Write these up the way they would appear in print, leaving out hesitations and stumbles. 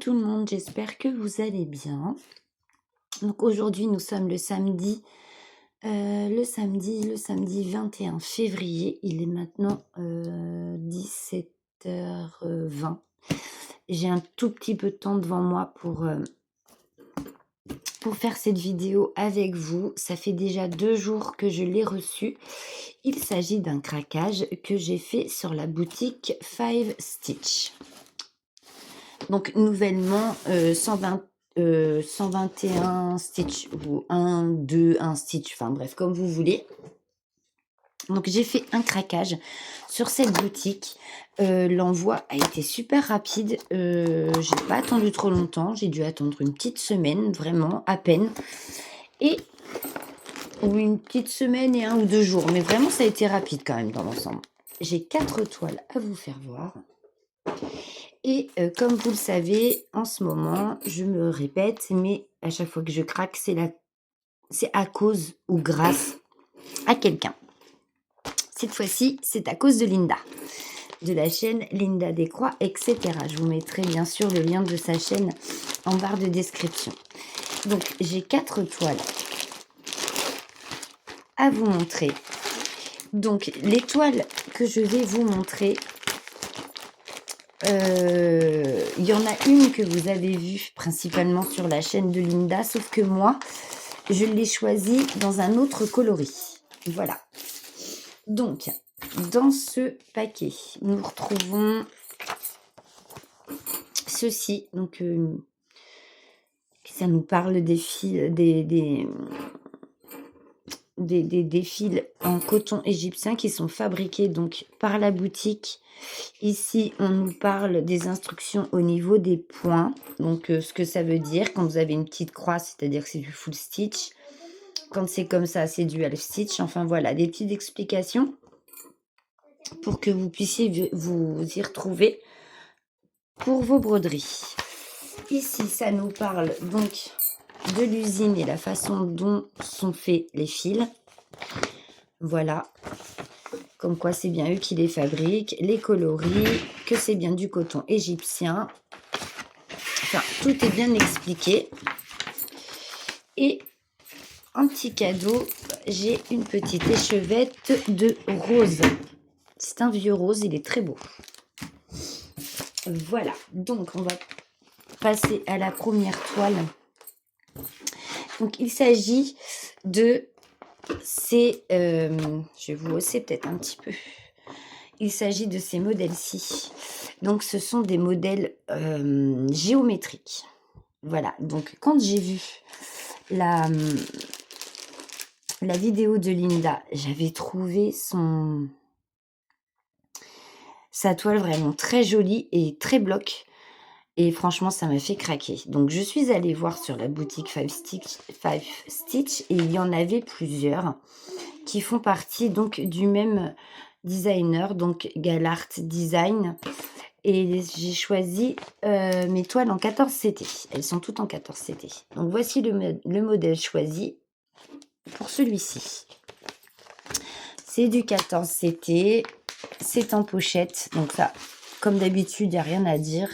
tout le monde, j'espère que vous allez bien. Donc aujourd'hui, nous sommes le samedi 21 février. Il est maintenant 17h20. J'ai un tout petit peu de temps devant moi pour faire cette vidéo avec vous. Ça fait déjà 2 jours que je l'ai reçu. Il s'agit d'un craquage que j'ai fait sur la boutique Five Stitch. Donc nouvellement 121 stitch ou 1, 2, 1 stitch, enfin bref, comme vous voulez. Donc j'ai fait un craquage sur cette boutique. L'envoi a été super rapide. J'ai pas attendu trop longtemps. J'ai dû attendre une petite semaine, vraiment, à peine. Ou une petite semaine et 1 ou 2 jours. Mais vraiment, ça a été rapide quand même dans l'ensemble. J'ai 4 toiles à vous faire voir. Et comme vous le savez, en ce moment, je me répète, mais à chaque fois que je craque, c'est à cause ou grâce à quelqu'un. Cette fois-ci, c'est à cause de Linda, de la chaîne Linda Décroix, etc. Je vous mettrai bien sûr le lien de sa chaîne en barre de description. Donc, j'ai 4 toiles à vous montrer. Donc, les toiles que je vais vous montrer, il y en a une que vous avez vue principalement sur la chaîne de Linda, sauf que moi, je l'ai choisie dans un autre coloris. Voilà. Donc, dans ce paquet, nous retrouvons ceci. Donc, ça nous parle des fils, des fils en coton égyptien qui sont fabriqués donc par la boutique. Ici, on nous parle des instructions au niveau des points. Donc, ce que ça veut dire quand vous avez une petite croix, c'est-à-dire que c'est du full stitch. Quand c'est comme ça, c'est du half stitch. Enfin, voilà, des petites explications pour que vous puissiez vous y retrouver pour vos broderies. Ici, ça nous parle donc de l'usine et la façon dont sont faits les fils. Voilà. Comme quoi, c'est bien eux qui les fabriquent, les coloris, que c'est bien du coton égyptien. Enfin, tout est bien expliqué. Et en petit cadeau, j'ai une petite échevette de rose. C'est un vieux rose, il est très beau. Voilà, donc on va passer à la première toile. Donc il s'agit de ces... je vais vous hausser peut-être un petit peu. Il s'agit de ces modèles-ci. Donc ce sont des modèles géométriques. Voilà, donc quand j'ai vu la vidéo de Linda, j'avais trouvé sa toile vraiment très jolie et très bloc. Et franchement, ça m'a fait craquer. Donc, je suis allée voir sur la boutique Five Stitch et il y en avait plusieurs qui font partie donc du même designer, donc Galart Design. Et j'ai choisi mes toiles en 14 CT. Elles sont toutes en 14 CT. Donc, voici le modèle choisi pour celui-ci. C'est du 14 CT. C'est en pochette. Donc, ça, comme d'habitude, il n'y a rien à dire.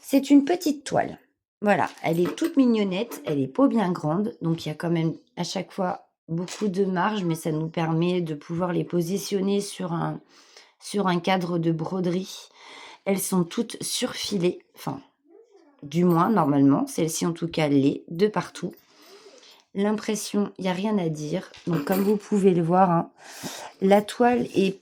C'est une petite toile. Voilà, elle est toute mignonnette, elle est pas bien grande, donc il y a quand même à chaque fois beaucoup de marge, mais ça nous permet de pouvoir les positionner sur un cadre de broderie. Elles sont toutes surfilées, enfin, du moins normalement, celle-ci en tout cas l'est, de partout. L'impression, il n'y a rien à dire. Donc comme vous pouvez le voir, hein, la toile est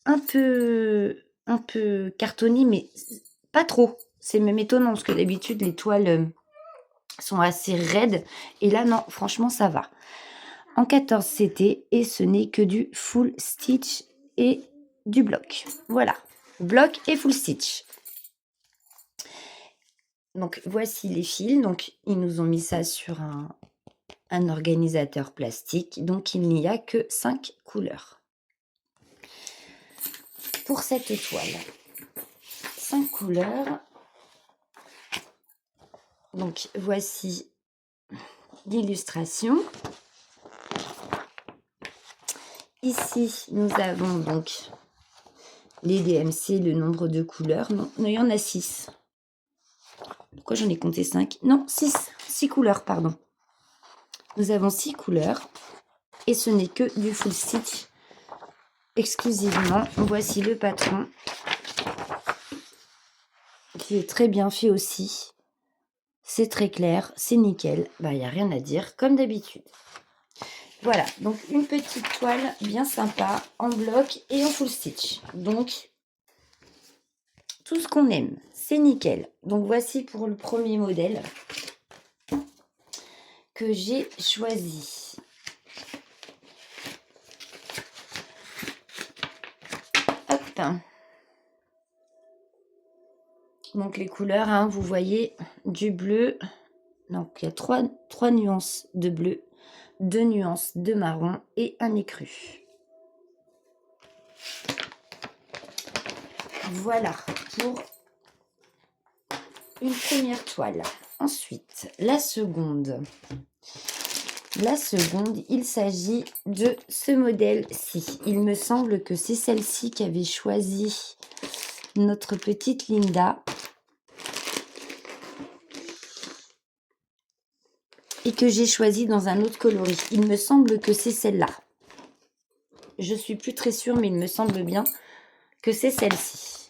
un peu cartonnée, mais pas trop. C'est même étonnant parce que d'habitude, les toiles sont assez raides. Et là, non, franchement, ça va. En 14 CT, et ce n'est que du full stitch et du bloc. Voilà, bloc et full stitch. Donc, voici les fils. Donc, ils nous ont mis ça sur un organisateur plastique. Donc, il n'y a que 5 couleurs. Pour cette toile, 5 couleurs. Donc, voici l'illustration. Ici, nous avons donc les DMC, le nombre de couleurs. Non, il y en a 6. Pourquoi j'en ai compté 5? Non, 6. 6 couleurs, pardon. Nous avons 6 couleurs. Et ce n'est que du full stitch exclusivement. Voici le patron qui est très bien fait aussi. C'est très clair, c'est nickel. Bah, il n'y a rien à dire, comme d'habitude. Voilà, donc une petite toile bien sympa en bloc et en full stitch. Donc, tout ce qu'on aime, c'est nickel. Donc, voici pour le premier modèle que j'ai choisi. Hop. Donc, les couleurs, hein, vous voyez, du bleu. Donc, il y a trois nuances de bleu, 2 nuances de marron et un écru. Voilà pour une première toile. Ensuite, la seconde. La seconde, il s'agit de ce modèle-ci. Il me semble que c'est celle-ci qu'avait choisi notre petite Linda. Et que j'ai choisi dans un autre coloris. Il me semble que c'est celle-là. Je suis plus très sûre, mais il me semble bien que c'est celle-ci.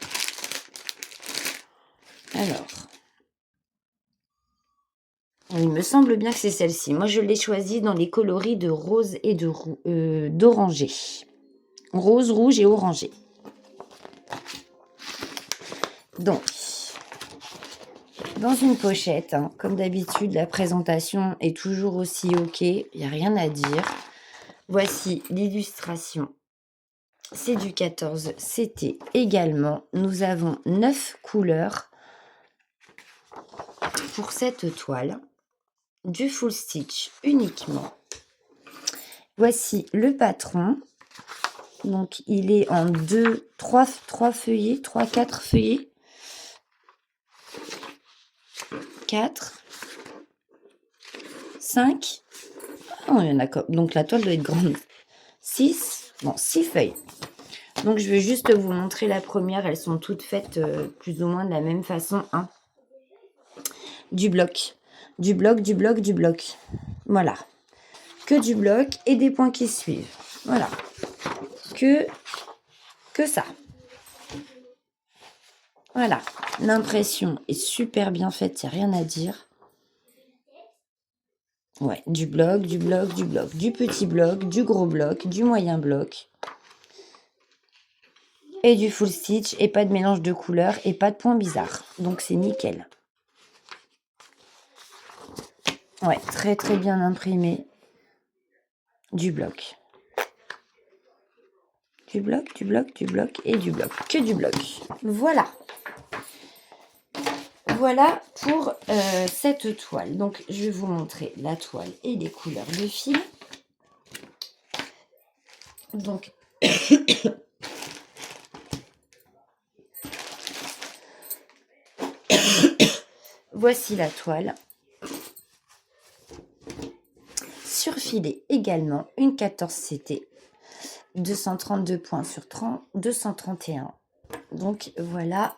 Alors, il me semble bien que c'est celle-ci. Moi, je l'ai choisie dans les coloris de rose et d'orangé. Rose, rouge et orangé. Donc, dans une pochette, hein, comme d'habitude, la présentation est toujours aussi ok. Il n'y a rien à dire. Voici l'illustration. C'est du 14 CT également. Nous avons 9 couleurs pour cette toile. Du full stitch uniquement. Voici le patron. Donc, il est en 3 feuillets, 4 feuillets. 4, 5. Oh, il y en a comme. Donc, la toile doit être grande. 6. Bon, 6 feuilles. Donc, je vais juste vous montrer la première. Elles sont toutes faites plus ou moins de la même façon. Hein. Du bloc. Du bloc, du bloc, du bloc. Voilà. Que du bloc et des points qui suivent. Voilà. Que ça. Voilà. L'impression est super bien faite. Il n'y a rien à dire. Ouais, du bloc, du bloc, du bloc. Du petit bloc, du gros bloc, du moyen bloc. Et du full stitch. Et pas de mélange de couleurs. Et pas de points bizarres. Donc, c'est nickel. Ouais, très très bien imprimé. Du bloc. Du bloc, du bloc, du bloc et du bloc. Que du bloc. Voilà. Voilà pour cette toile. Donc, je vais vous montrer la toile et les couleurs de fil. Donc, voici la toile. Surfilée également, une 14 CT. 232 points sur 231. Donc, voilà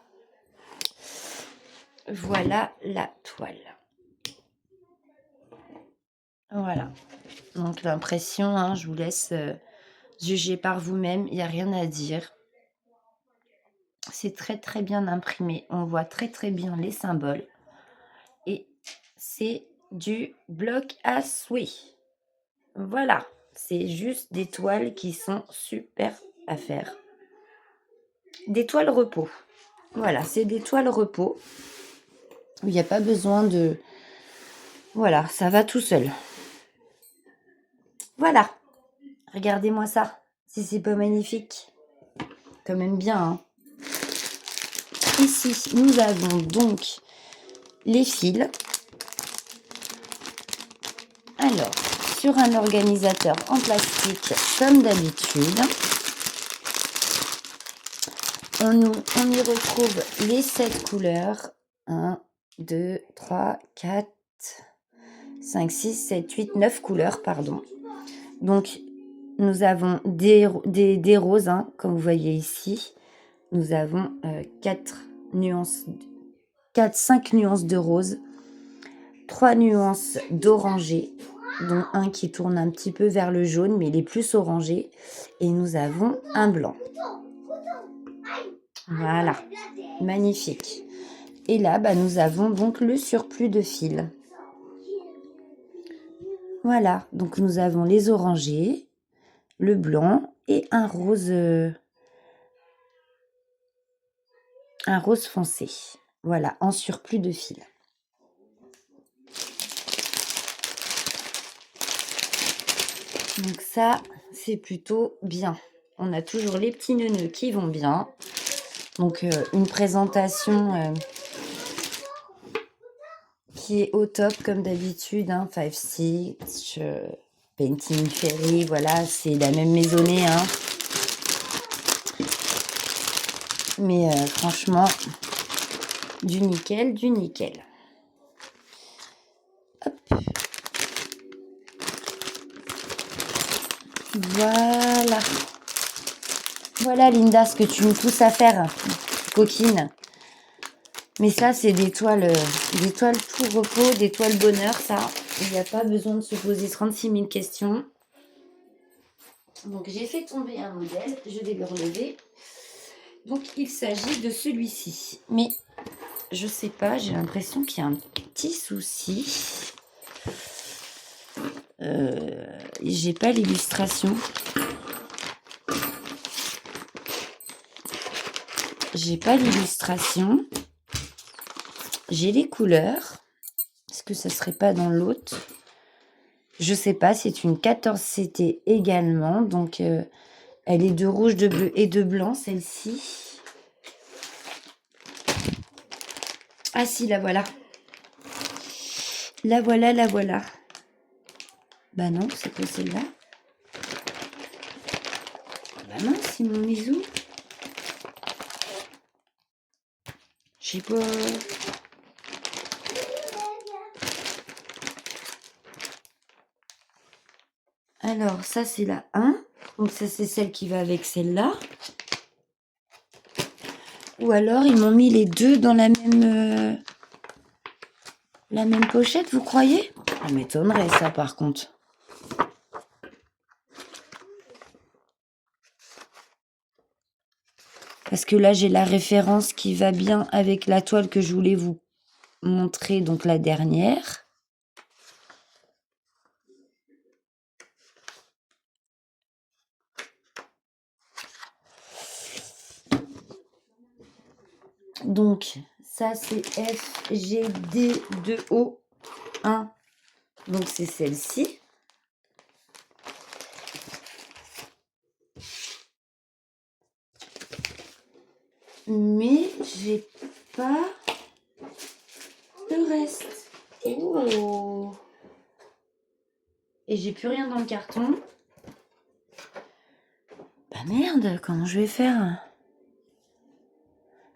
la toile. Voilà. Donc, l'impression, hein, je vous laisse juger par vous-même. Il n'y a rien à dire. C'est très, très bien imprimé. On voit très, très bien les symboles. Et c'est du bloc à souhait. Voilà. C'est juste des toiles qui sont super à faire. Des toiles repos. Voilà, c'est des toiles repos. Il n'y a pas besoin de... Voilà, ça va tout seul. Voilà. Regardez-moi ça. Si c'est pas magnifique. Quand même bien, hein. Ici, nous avons donc les fils. Alors, sur un organisateur en plastique, comme d'habitude, on y retrouve les 7 couleurs. 1, 2, 3, 4, 5, 6, 7, 8, 9 couleurs, pardon. Donc, nous avons des roses, hein, comme vous voyez ici. Nous avons 4 nuances 4, 5 nuances de rose, 3 nuances d'orangé, dont un qui tourne un petit peu vers le jaune, mais il est plus orangé. Et nous avons un blanc. Voilà, magnifique. Et là, nous avons donc le surplus de fil. Voilà, donc nous avons les orangés, le blanc et un rose foncé. Voilà, en surplus de fil. Donc ça, c'est plutôt bien. On a toujours les petits nœuds qui vont bien. Donc une présentation qui est au top comme d'habitude. Five Stitch, Painting Fairy, voilà, c'est la même maisonnée. Mais franchement, du nickel, du nickel. Hop. Voilà. Voilà, Linda, ce que tu me pousses à faire, coquine. Mais ça, c'est des toiles tout repos, des toiles bonheur, ça. Il n'y a pas besoin de se poser 36 000 questions. Donc, j'ai fait tomber un modèle. Je vais le relever. Donc, il s'agit de celui-ci. Mais, je sais pas, j'ai l'impression qu'il y a un petit souci. J'ai pas l'illustration. J'ai pas l'illustration. J'ai les couleurs. Est-ce que ça serait pas dans l'autre? Je sais pas, c'est une 14CT également. Donc, elle est de rouge, de bleu et de blanc, celle-ci. Ah si, la voilà. La voilà, la voilà. Bah non, c'est pas celle-là. Bah non, c'est mon misou. Je sais pas. Alors, ça, c'est la 1. Donc, ça, c'est celle qui va avec celle-là. Ou alors, ils m'ont mis les deux dans la même pochette, vous croyez? Ça m'étonnerait, ça, par contre. Parce que là, j'ai la référence qui va bien avec la toile que je voulais vous montrer, donc la dernière. Donc, ça, c'est FGD2O1. Donc, c'est celle-ci. Mais, j'ai pas le reste. Oh! Et j'ai plus rien dans le carton. Bah merde, comment je vais faire?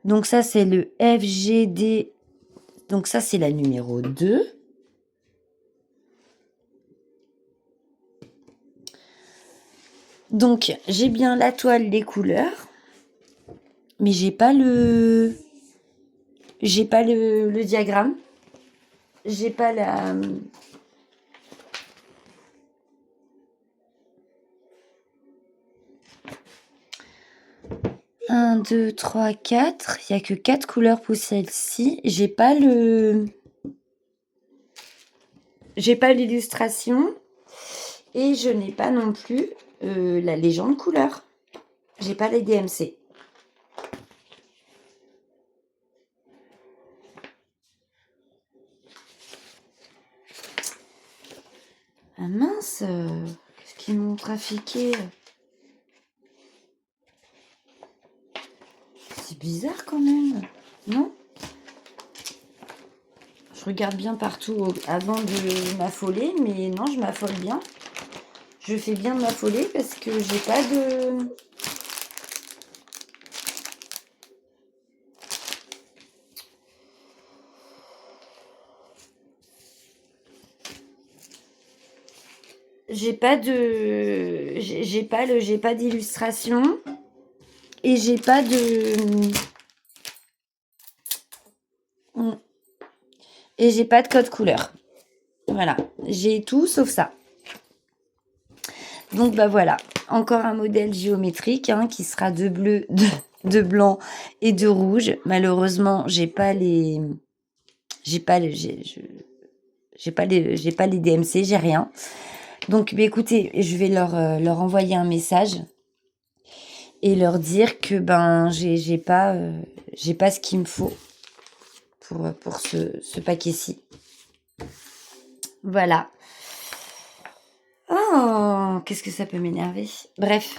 Donc, ça, c'est le FGD. Donc, ça, c'est la numéro 2. Donc, j'ai bien la toile, les couleurs. Mais j'ai pas le diagramme. J'ai pas la... 1, 2, 3, 4. Il n'y a que 4 couleurs pour celle-ci. J'ai pas l'illustration. Et je n'ai pas non plus la légende couleur. J'ai pas les DMC. Ah mince, qu'est-ce qu'ils m'ont trafiqué? C'est bizarre quand même, non? Je regarde bien partout avant de m'affoler, mais non, je m'affole bien. Je fais bien de m'affoler parce que j'ai pas de... J'ai pas d'illustration et j'ai pas de... Et j'ai pas de code couleur. Voilà, j'ai tout sauf ça. Donc bah voilà, encore un modèle géométrique hein, qui sera de bleu, de blanc et de rouge. Malheureusement, j'ai pas les DMC, j'ai rien. Donc bah, écoutez, je vais leur envoyer un message et leur dire que ben j'ai pas ce qu'il me faut pour ce paquet-ci. Voilà. Oh, qu'est-ce que ça peut m'énerver. Bref.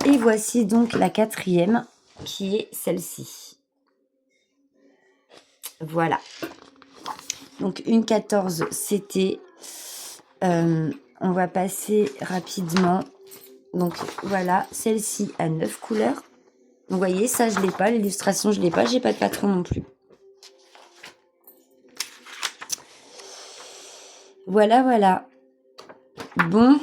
Et voici donc la 4e qui est celle-ci. Voilà. Donc une 14 CT. On va passer rapidement. Donc voilà, celle-ci a 9 couleurs. Vous voyez, ça je l'ai pas, l'illustration je l'ai pas, j'ai pas de patron non plus. Voilà, voilà. Bon.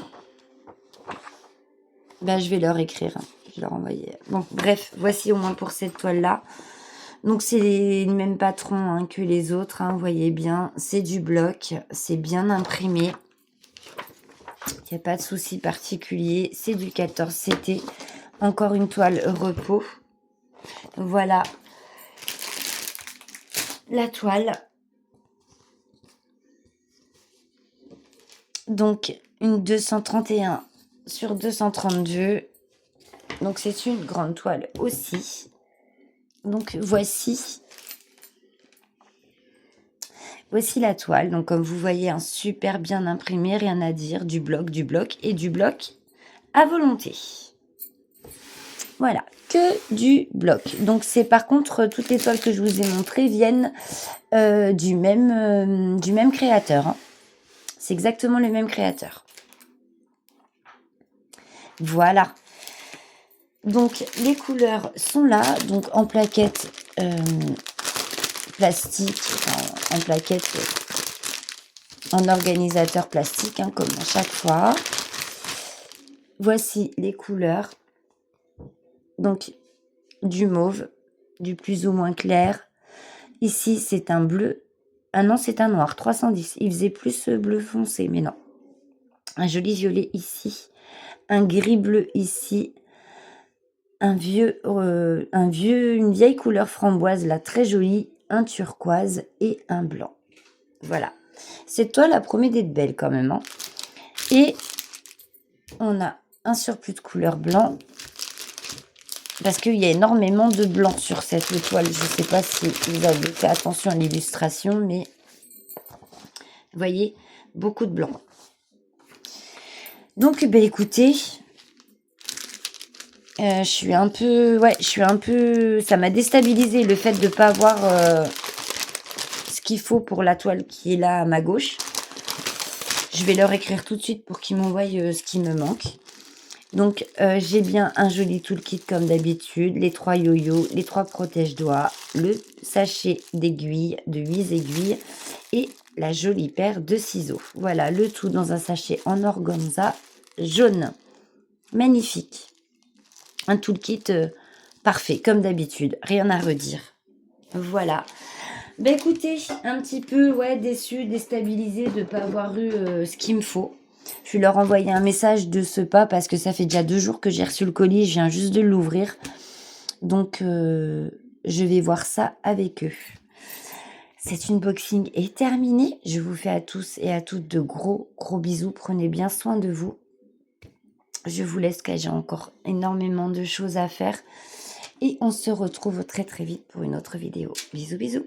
Ben, je vais leur écrire. Je vais leur envoyer. Bon, bref, voici au moins pour cette toile-là. Donc, c'est le même patron hein, que les autres. Hein, vous voyez bien, c'est du bloc. C'est bien imprimé. Il n'y a pas de souci particulier. C'est du 14 CT. Encore une toile repos. Voilà la toile. Donc, une 231 sur 232. Donc, c'est une grande toile aussi. Donc, voici la toile. Donc, comme vous voyez, un super bien imprimé, rien à dire. Du bloc et du bloc à volonté. Voilà, que du bloc. Donc, c'est par contre, toutes les toiles que je vous ai montrées viennent du même créateur. Hein. C'est exactement le même créateur. Voilà. Donc, les couleurs sont là. Donc, en plaquette plastique, en plaquette en organisateur plastique, hein, comme à chaque fois. Voici les couleurs. Donc, du mauve, du plus ou moins clair. Ici, c'est un bleu. Ah non, c'est un noir, 310. Il faisait plus bleu foncé, mais non. Un joli violet ici. Un gris bleu ici. Une vieille couleur framboise, là, très jolie. Un turquoise et un blanc. Voilà. Cette toile, elle promet d'être belle quand même. Hein. Et on a un surplus de couleur blanc. Parce qu'il y a énormément de blanc sur cette toile. Je ne sais pas si vous avez fait attention à l'illustration, mais vous voyez, beaucoup de blanc. Donc, ben, écoutez, je suis un peu, ça m'a déstabilisé le fait de ne pas avoir ce qu'il faut pour la toile qui est là à ma gauche. Je vais leur écrire tout de suite pour qu'ils m'envoient ce qui me manque. Donc, j'ai bien un joli toolkit comme d'habitude, les 3 yo-yo, les 3 protège-doigts, le sachet d'aiguilles, de 8 aiguilles et la jolie paire de ciseaux. Voilà, le tout dans un sachet en organza jaune. Magnifique. Un toolkit parfait, comme d'habitude. Rien à redire. Voilà. Ben écoutez, un petit peu déçue, déstabilisée de ne pas avoir eu ce qu'il me faut. Je vais leur envoyer un message de ce pas parce que ça fait déjà 2 jours que j'ai reçu le colis. Je viens juste de l'ouvrir. Donc, je vais voir ça avec eux. Cet unboxing est terminé. Je vous fais à tous et à toutes de gros bisous. Prenez bien soin de vous. Je vous laisse car j'ai encore énormément de choses à faire. Et on se retrouve très très vite pour une autre vidéo. Bisous bisous.